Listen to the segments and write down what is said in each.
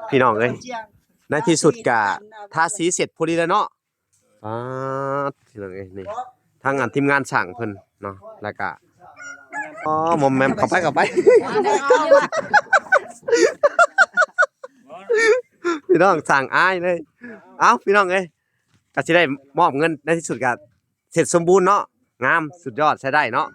พี่น้องเอ้ยในที่สุดกะทาสีเสร็จพอดีแล้วเนาะอ่าพี่น้องเอ้ยนี่ทางงานทีมงานสั่งเพิ่นเนาะแล้วก็อ๋อมอมแมมเข้าไปพี่น้องสั่งอ้ายเลยเอ้าพี่น้องเอ้ยก็สิได้มอบเงินในที่สุดก็เสร็จสมบูรณ์เนาะงามสุดยอดใช้ได้เนาะ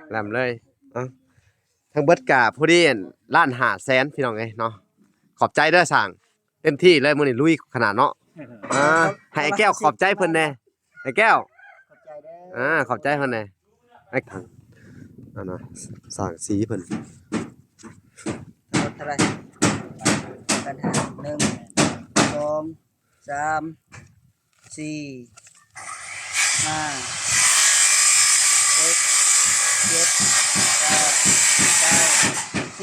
แหลมเลยเอ้าทั้งเบิดกะพอดี1,500,000พี่น้องเอ้ยเนาะขอบใจเด้อสั่งเต็มที่เลยมื้อนี้ลุยขนาดเนาะให้ไอ้แก้วขอบใจเพิ่นแน่ไอ้แก้วขอบใจเพิ่นแน่ไอ้ขังนะสั่งสีเพิ่นเท่าไหร่กันหา1 2 3 4 5 6 7 8 9 10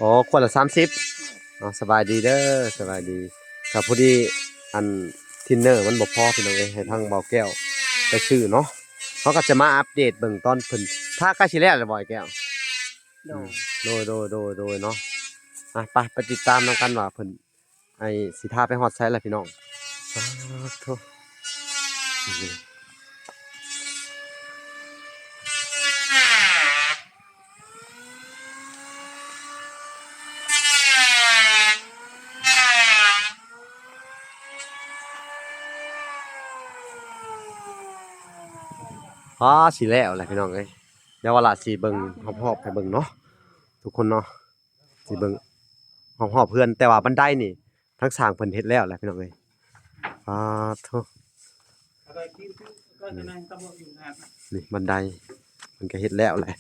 อ๋อคนละ30อ๋อสบายดีเด้อสบายดีครับพอดีอันทินเนอร์มันบ่พอพี่น้องเอ้ยให้ทางเบาแก้วไปซื้อเนาะเขาก็จะมาอัปเดตเบิ่งตอนเพิ่นถ้าใกล้สิแล้วบ่ไอ้แก้วโดยเนาะไปติดตามนำกันว่าเพิ่นไอ้สิพาไปฮอดไสล่ะพี่น้องโธ่สิแล้วแหละพี่น้องเอ้ยเดี๋ยวเวลาสิเบิ่งรอบๆให้เบิ่งเนาะทุกคนเนาะสิเบิ่งรอบๆเพื่อนแต่ว่าบันไดนี่ทั้งสร้างเพิ่นเฮ็ดแล้วแหละพี่น้องเอ้ยโธ่นี่บันไดเพิ่นก็เฮ็ดแล้วแหละ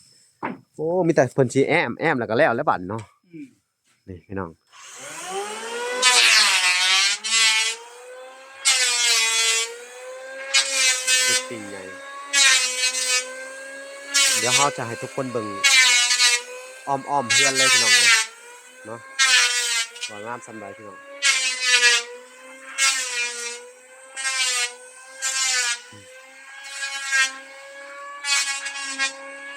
โอ้มีแต่เพิ่นสิแอมแล้วก็แล้วบัดเนาะนี่พี่น้องสิ่งใหญ่เดี๋ยวเราจะให้ทุกคนเบิ่งอ้อมเพื่อนเลยพี่น้องเอ้ยเนาะว่างามส่ำใดพี่น้อง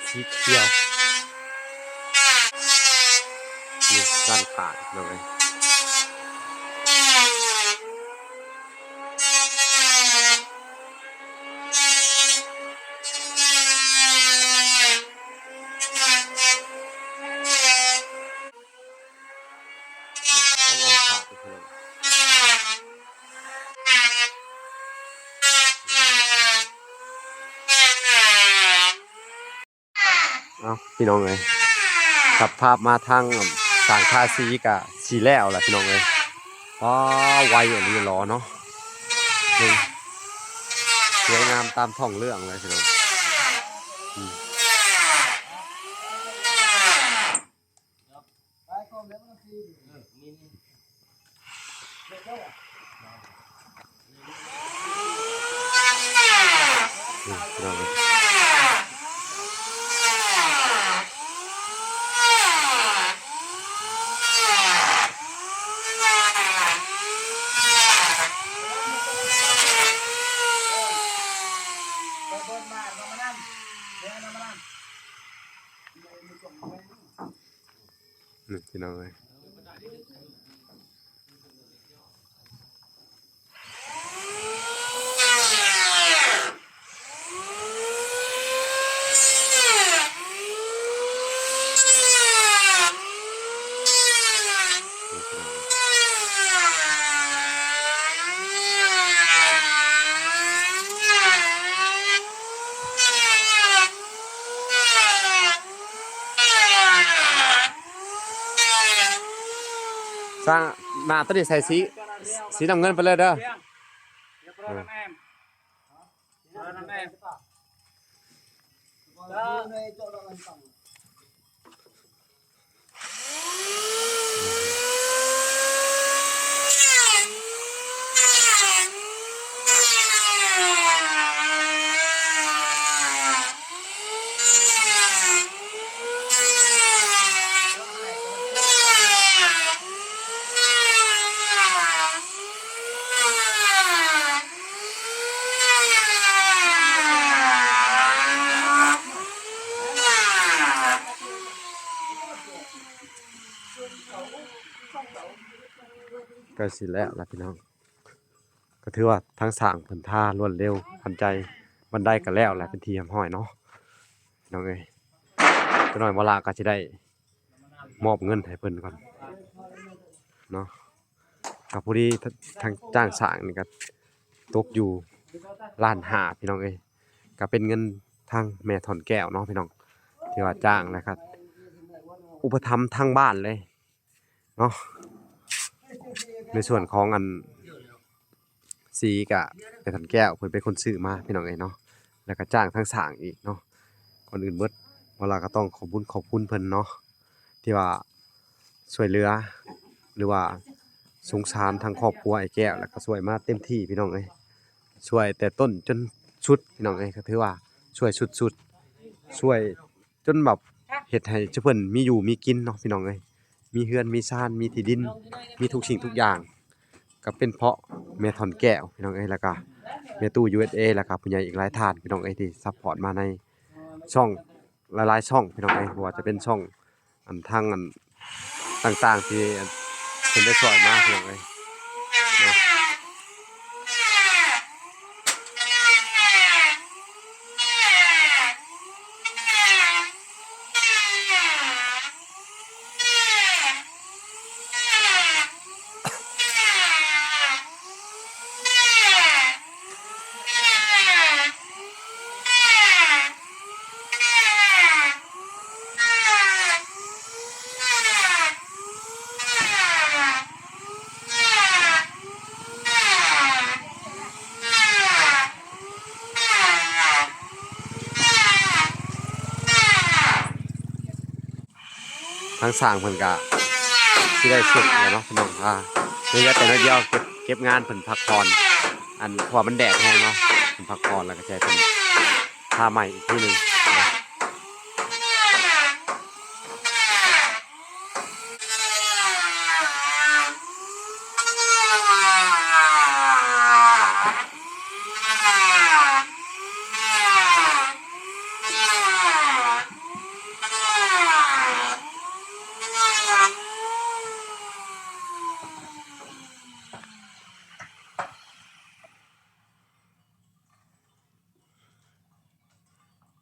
สีเขียวนี่ด้านข้างพี่น้องเอ้ยอ้อมข้างพี่น้องพี่น้องเอ้ยขับภาพมาทางสร้างทาสีกะสีแล้วล่ะพี่น้องเอ้ยไวอันนี้รอเนาะนี่สวยงามตามท้องเรื่องเลยพี่น้องพี่น้องเอ้ยพี่น้องเอ้ยสร้างหน้าตัวนี้ใส่สีน้ำเงินไปเลยเด้อ ก็สิแล้วล่ะพี่น้องก็ถือว่าทั้งสร้างเพิ่นท่ารวดเร็วทันใจบันไดก็แล้วแหละเป็นที่เรียบร้อยเนาะพี่น้องเอ้ยจักหน่อยบ่ลาก็สิได้มอบเงินให้เพิ่นก่อนเนาะก็พอดีทางจ้างสร้างนี่ก็ตกอยู่ล้านห้าพี่น้องเอ้ยก็เป็นเงินทางแม่ถอนแก้วเนาะพี่น้องที่ว่าจ้างนะครับ อุปถัมภ์ทางบ้านเลยเนาะในส่วนของอันสีกะเป็นทันแก้วเพิ่นเป็นคนซื้อมาพี่น้องเอ้ยเนาะแล้วก็จ้างทั้งสร้างอีกเนาะก่อนอื่นเบิดเวลาก็ต้องขอบคุณเพิ่นเนาะที่ว่าช่วยเหลือหรือว่าสงสารทางครอบครัวไอ้แก้วแล้วก็ช่วยมาเต็มที่พี่น้องเอ้ยช่วยแต่ต้นจนสุดพี่น้องเอ้ยก็ถือว่าช่วยสุดๆช่วยจนแบบเฮ็ดให้ซุเพิ่นมีอยู่มีกินเนาะพี่น้องเอ้ยมีเฮือนมีซ่านมีที่ดินมีทุกสิ่งทุกอย่างก็เป็นเพราะแม่ถอนแก้วพี่น้องเอ้ยแล้วก็แม่ตู้ USA แล้วก็ผู้ใหญ่อีกหลายท่านพี่น้องเอ้ยที่ซัพพอร์ตมาในช่องหลายๆช่องพี่น้องเอ้ยบ่ว่าจะเป็นช่องอันทางอันต่างๆที่เพิ่นได้ช่วยมาพี่น้องเอ้ยเนาะทางสร้างเพิ่นก็สิได้เสร็จแล้วเนาะพี่น้องเหลือแต่น้อยเดียวเก็บงานเพิ่นพักผ่อนอันเพราะว่ามันแดดแรงเนาะเพิ่นพักผ่อนแล้วก็จะให้เพิ่นทาใหม่อีกทีหนึงนะ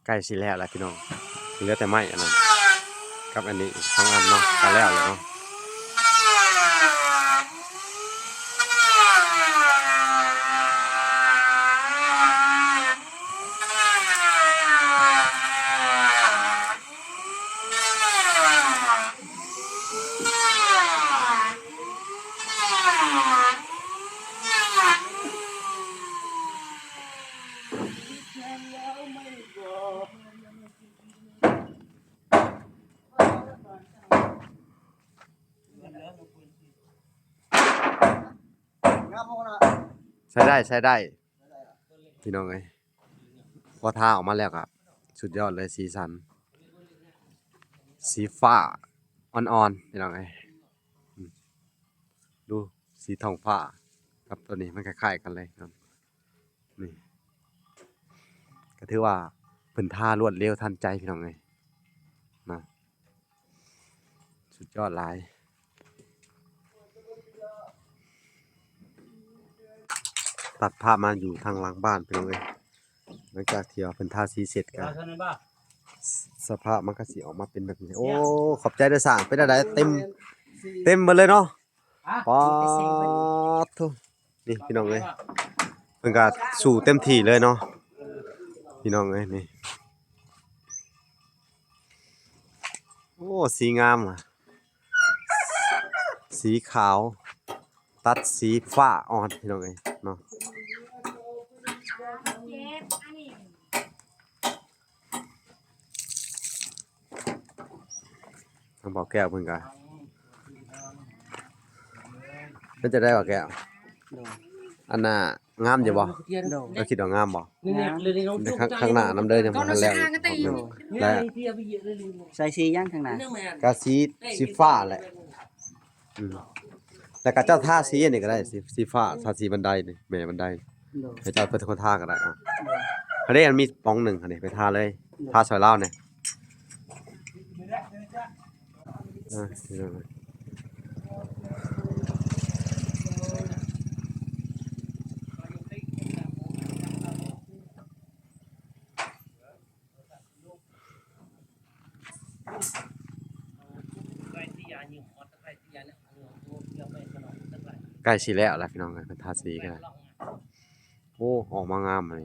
ใกล้สิแล้วแหละพี่น้องเหลือแต่ไม้อันนั้นกับอันนี้อีก2อันเนาะก็แล้วเนาะใช้ได้พี่น้องเอ้ยพอทาออกมาแล้วครับสุดยอดเลยสีสันสีฟ้าอ่อนๆพี่น้องเอ้ยดูสีทองฟ้ากับตัวนี้มันคล้ายๆกันเลยครับนี่ก็ถือว่าเพิ่นท่ารวดเร็วทันใจพี่น้องเอ้ยนะสุดยอดหลายตัดภาพมาอยู่ทางหลังบ้านพี่น้องเอ้ยหลังจากที่เพิ่นทาสีเสร็จก็สภาพมันก็สิออกมาเป็นแบบนี้โอ้ขอบใจเด้อสร้างเป็นอะไรเต็มหมดเลยเนาะป๊าดโธ่นี่พี่น้องเอ้ยเพิ่นก็สู้เต็มที่เลยเนาะพี่น้องเอ้ยนี่โอ้สีงามอ่ะสีขาวตัดสีฟ้าอ่อนพี่น้องเอ้ยเนาะทางบ่อแก้วเพิ่นก็เพิ่นจะได้บ่แก้วอันน่ะงามอยู่บ่เราคิดว่างามบ่แต่ข้างหน้านำเด้อยังบ่ทันแล้วได้ ใส่สีย่างข้างหน้า ก็สีฟ้าแหละแต่ก็เจ้าท่าสีอันนี้ก็ได้สีฟ้าทาสีบันไดนี่แม่บันไดให้เจ้าเป็นคนท่าก็ได้อันนี้มันมีปองหนึ่งอันนี้ไปท่าเลยท่าซอยลาวเนี่ย ใกล้สิแล้วล่ะพี่น้องเอ้ยเพิ่นทาสีกันแล้วโอ้ออกมางามเลย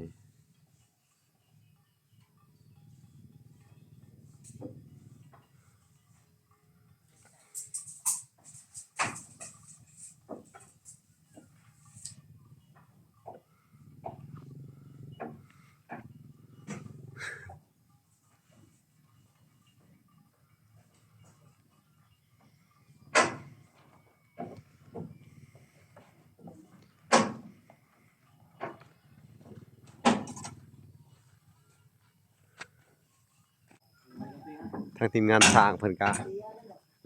ทางทีมงานสร้างเพิ่นก็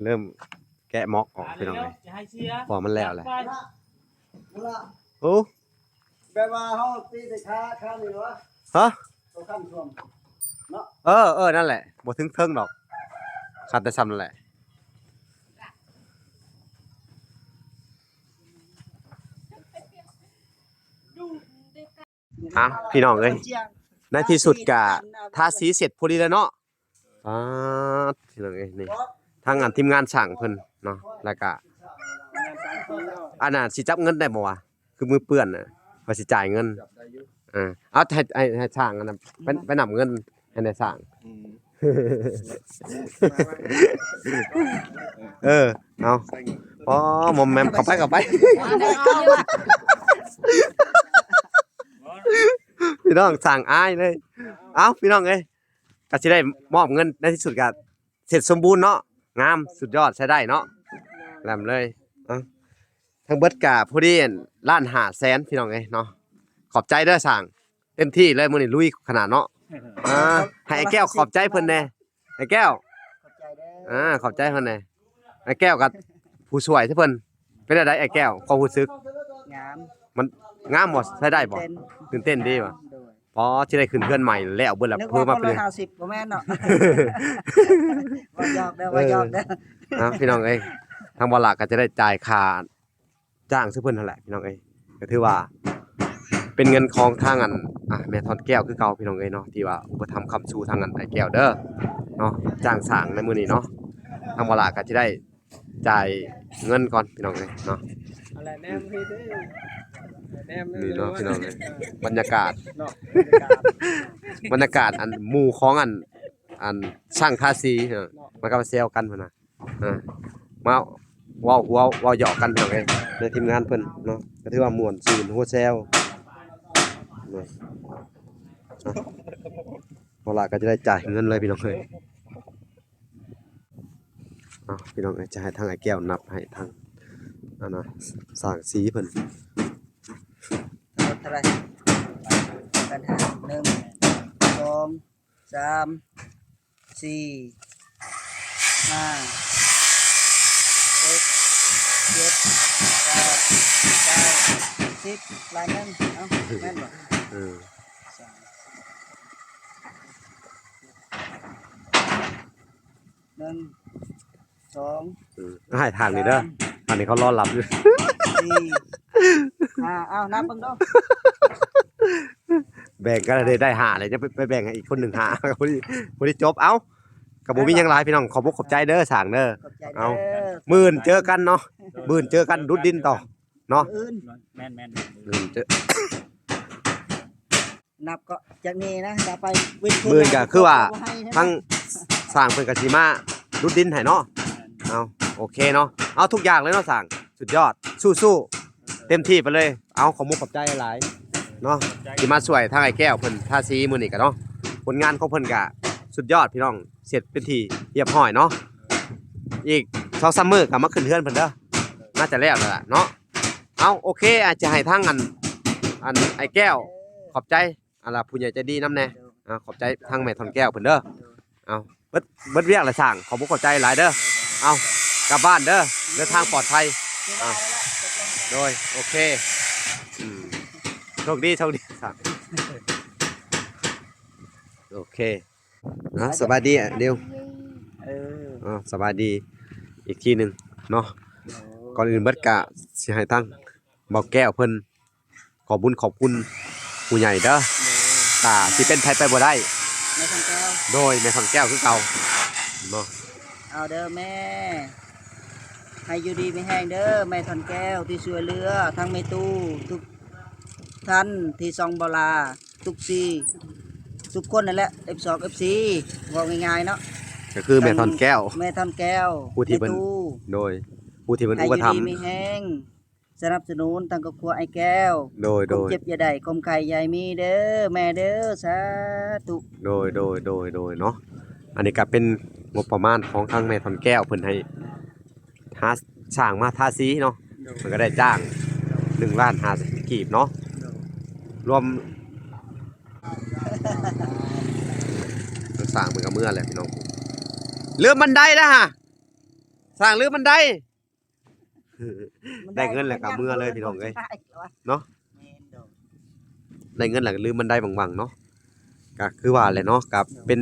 เริ่มแกะม็อกออกพี่น้องเอ้ยพอมันแล้วแหละโอ้ แบบว่าเฮาตีแต่ขานี่เหรอ ฮะ ตัวข้ามท่วม นั่นแหละบ่ถึงเทิงดอกขาดแต่ซ้ำนั่นแหละพี่น้องเอ้ยในที่สุดก็ทาสีเสร็จพอดีแล้วเนาะพี่น้องเอ้ยนี่ทางงานทีมงานช่างเพิ่นเนาะแล้วก็อันน่ะสิจับเงินได้บ่วะคือมือเปื้อนน่ะว่าสิจ่ายเงินเอาให้ช่างอันนั้นไปนำเงินให้ได้ช่างเอาอ๋อมอมแมมเข้าไปพี่น้องสั่งอ้ายเลยพี่น้องเอ้ยก็สิได้มอบเงินในที่สุดก็เสร็จสมบูรณ์เนาะงามสุดยอดใช้ได้เนาะแหลมเลยทั้งเบิดกะพอดี1,500,000พี่น้องเอ้ยเนาะขอบใจเด้อสั่งเต็มที่เลยมื้อนี้ลุยขนาดเนาะให้ไอ้แก้วขอบใจเพิ่นแน่ไอ้แก้วขอบใจเด้อขอบใจเพิ่นแน่ไอ้แก้วกับผู้ช่วยที่เพิ่นเป็นได้ไอ้แก้วความรู้สึกงามมันงามบ่ใช้ได้บ่ตื่นเต้นดีบ่พอสิได้ขึ้นเรือนใหม่แล้วเบิดละเพิ่มมาเป็น150บ่แม่นเนาะว่าหยอกเด้อว่าหยอกเด้อพี่น้องเอ้ยทางบ่ล่ะก็จะได้จ่ายค่าจ้างซื่อเพิ่นนั่นแหละพี่น้องเอ้ยก็ถือว่าเป็นเงินของทางแม่ทอนแก้วคือเก่าพี่น้องเอ้ยเนาะที่ว่าอุปถัมภ์ค้ำชูทางไอ้แก้วเด้อเนาะจ้างสร้างในมื้อนี้เนาะทางบ่ล่ะก็จะได้จ่ายเงินก่อนพี่น้องเอ้ยเนาะเอาล่ะแนมพี่เด้อแนมนี่เนาะพี่น้องเอ้ยบรรยากาศบรรยากาศอันหมู่ของช่างทาสีมันก็มาแซวกันพุ่นน่ะมาเว้าหยอกกันพี่น้องเอ้ยในทีมงานเพิ่นเนาะก็ถือว่าม่วนซื่นหัวแซวบ่ล่ะก็จะได้จ่ายเงินเลยพี่น้องเอ้ยพี่น้องเอ้ยจะให้ทางไอ้แก้วนับให้ทางสร้างสีเพิ่นเท่าไหร่กันหา1 2 3 4 5 6 7 8 9 10ลายนึงเอ้าแม่นบ่1 2ให้ทางนี้เด้อทางนี้เขารอรับอยู่4 5นับเบิ่งดูแบ่งกันได้5เลยจะไปแบ่งให้อีกคน1 5พอดีจบก็บ่มีหยังหลายพี่น้องขอบอกขอบใจเด้อสร้างเด้อมื้ออื่นเจอกันเนาะมื้ออื่นเจอกันดุดดินต่อเนาะแม่นเจอนับก็จากนี้นะจะไปมื้ออื่นก็คือว่าทั้งสร้างเพิ่นก็สิมาดุดดินให้เนาะโอเคเนาะทุกอย่างเลยเนาะสร้างสุดยอดสู้ๆเต็มที่ไปเลยขอบอกขอบใจหลายเนาะที่มาช่วยทางไอ้แก้วเพิ่นทาสีมื้อนี้ก็เนาะผลงานของเพิ่นก็สุดยอดพี่น้องเสร็จเป็นที่เรียบร้อยเนาะอีก2-3 มื้อก็มาขึ้นเฮือนเพิ่นเด้อน่าจะแล้วล่ะเนาะโอเคอาจจะให้ทางไอ้แก้วขอบใจล่ะผู้ใหญ่ใจดีนำแน่ขอบใจทางแม่ทอนแก้วเพิ่นเด้อเบิดเวียกละสร้างขอบอกขอบใจหลายเด้อกลับบ้านเด้อเดินทางปลอดภัยโดยโอเคโชคดีครับโอเคสบายดีเดียวสบายดีอีกทีหนึ่งเนาะก่อนอื่นเบิดกะสิให้ตั้งบอกแก้วเพิ่นขอบคุณผู้ใหญ่เด้อสิเป็นไผไปบ่ได้แม่ทองแก้วโดยแม่ทองแก้วคือเก่าเนาะเอาเด้อแม่ ให้อยู่ดีไม่แห้งเด้อแม่ทอนแก้วที่ช่วยเหลือทั้งแม่ตู้ทุกท่านที่ซองบลาทุกซีทุกคนนั่นแหละ F2 FC ว่าง่ายๆเนาะ ก็คือแม่ทอนแก้ว แม่ทอนแก้ว ผู้ที่ แม่ เพิ่น ตู้ โดยผู้ที่เพิ่น ให้ อุ อ ป ยู่ ถัม ดี ภ์ ไม่แห้งสนับสนุนตั้งครอบครัวไอ้แก้ว โดย ความเจ็บอย่าได้ความไข่ใหญ่มีเด้อแม่เด้อสาธุ โดยเนาะอันนี้ก็เป็นงบประมาณของทางแม่ทอนแก้วเพิ่นให้หาสร้างมาทาสีเนาะเพิ่นก็ได้จ้าง1ล้าน5กีบเนาะรวมสร้างมันก็เมื่อแหละพี่น้องลืมบันไดนะฮะสร้างลืมบันได ได้เงินแล้วก็เมื่อเลยพี่น้องเอ้ยเนาะได้เงินแล้วก็ลืมบันไดบังๆเนาะก็คือว่าแหละเนาะก็เป็น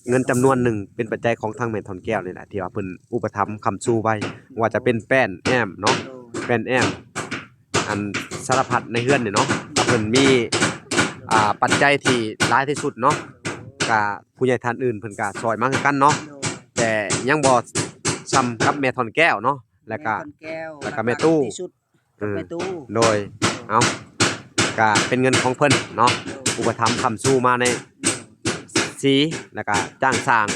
เงินจำนวนหนึ่งเป็นปัจจัยของทางแม่ทอนแก้วนี่แหละที่ว่าเพิ่นอุปถัมภ์ค้ำชูไว้ว่าจะเป็นแป้นแอมเนาะแป้นแอมอันสารพัดในเฮือนนี่เนาะเพิ่นมีปัจจัยที่หลายที่สุดเนาะก็ผู้ใหญ่ท่านอื่นเพิ่นก็ช่วยมาคือกันเนาะแต่ยังบ่ซ้ำกับแม่ทอนแก้วเนาะแล้วก็แม่ตู้ ที่สุดแม่ตู้ โดยเอาก็เป็นเงินของเพิ่นเนาะอุปถัมภ์ค้ำชูมาในสีแล้วก็จ้างสร้าง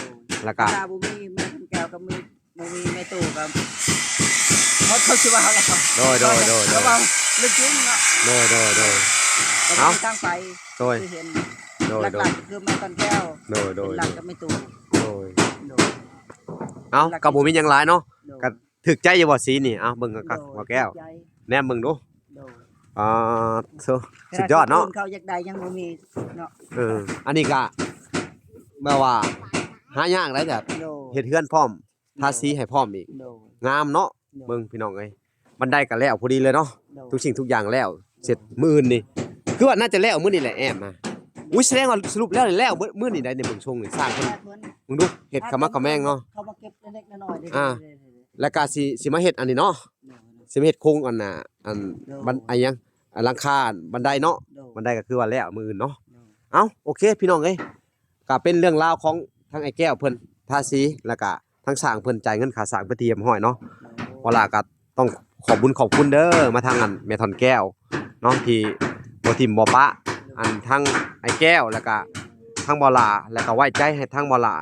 แล้วก็ ตาบุมีแม่ทอนแก้วกับมือบุมีแม่ตู้กับเขาสิว่าอะไรครับ โดย เขาว่าเรื่องจริงเนาะ โดย เอา ตั้งไป โดย ที่เห็น โดย หลักๆคือแม่ทอนแก้ว โดย เป็นหลักกับแม่ตู้ เอากับบ่มีหยังหลายเนาะ โดย ก็ถึกใจอยู่บ่สีนี่เอาเบิ่งคักๆว่าแก้ว ใจ แนมเบิ่งดู โดย อ่าสุดยอดเนาะ เขาอยากได้ยังบ่มีเนาะ อันนี้ก็แบบว่าหายากได้จ้ะ โดย เฮ็ดเฮือนพร้อมทาสีให้พร้อมอีก โดย งามเนาะเบิ่งพี่น้องเอ้ยบันไดก็แล้วพอดีเลยเนาะ โดย ทุกสิ่งทุกอย่างแล้วเสร็จมื้ออื่นนี่คือว่าน่าจะแล้วมื้อนี้แหละแอมนะอุ้ยแสดงว่าสรุปแล้วนี่แล้วมื้อนี้ได้ในเบิ่งชงนี่สร้างเพิ่นมึงดูเฮ็ดขมักขะแมงเนาะ เขามาเก็บเล็กๆน้อยๆเด้ อ่า แล้วก็สิมาเฮ็ดอันนี้เนาะสิมาเฮ็ดโครงอันน่ะอันบันไอ้หยังอันหลังคาบันไดเนาะบันไดก็คือว่าแล้วมื้ออื่นเนาะเอ้าโอเคพี่น้องเอ้ยก็เป็นเรื่องราวของทั้งไอ้แก้วเพิ่นทาสีแล้วก็ทั้งสร้างเพิ่นจ่ายเงินค่าสร้างเพิ่นเตรียมห้อยเนาะว่าล่ะก็ต้องขอบคุณเด้อมาทางอันแม่ทอนแก้วเนาะที่บ่ทิ่มบ่ปะอันทั้งไอ้แก้วแล้วก็ทั้งบ่ลาแล้วก็ไว้ใจให้ทั้งบ่ลา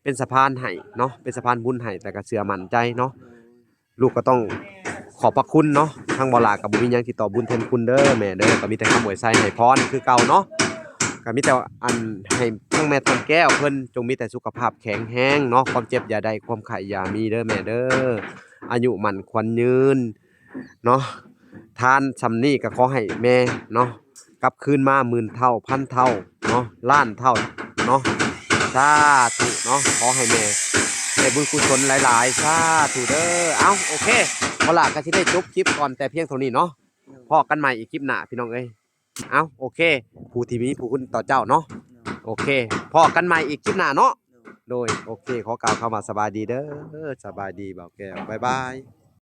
เป็นสะพานให้เนาะเป็นสะพานบุญให้แต่ก็เชื่อมั่นใจเนาะลูกก็ต้องขอบพระคุณเนาะทั้งบ่ลาก็บ่มีหยังที่ตอบบุญแทนคุณเด้อแม่เด้อก็มีแต่คำอวยไสให้พรคือเก่าเนาะก็มีแต่อันให้ทั้งแม่ทอนแก้วเพิ่นจงมีแต่สุขภาพแข็งแรงเนาะความเจ็บอย่าได้ความไข้อย่ามีเด้อแม่เด้ออายุมั่นขวัญยืนเนาะทานซำนี้ก็ขอให้แม่เนาะกลับคืนมาหมื่นเท่าพันเท่าเนาะล้านเท่าเนาะสาธุเนาะขอให้แม่ได้บุญกุศลหลายๆสาธุเด้อเอ้าโอเคบ่ล่ะก็สิได้จบคลิปก่อนแต่เพียงเท่านี้เนาะพอกันใหม่อีกคลิปหน้าพี่น้องเอ้ยเอ้าโอเคผู้ที่มีผู้คุณต่อเจ้าเนาะโอเคพอกันใหม่อีกคลิปหน้าเนาะโดยโอเคขอกล่าวคำว่าสบายดีเด้อสบายดีบ่าวแก้วบ๊ายบาย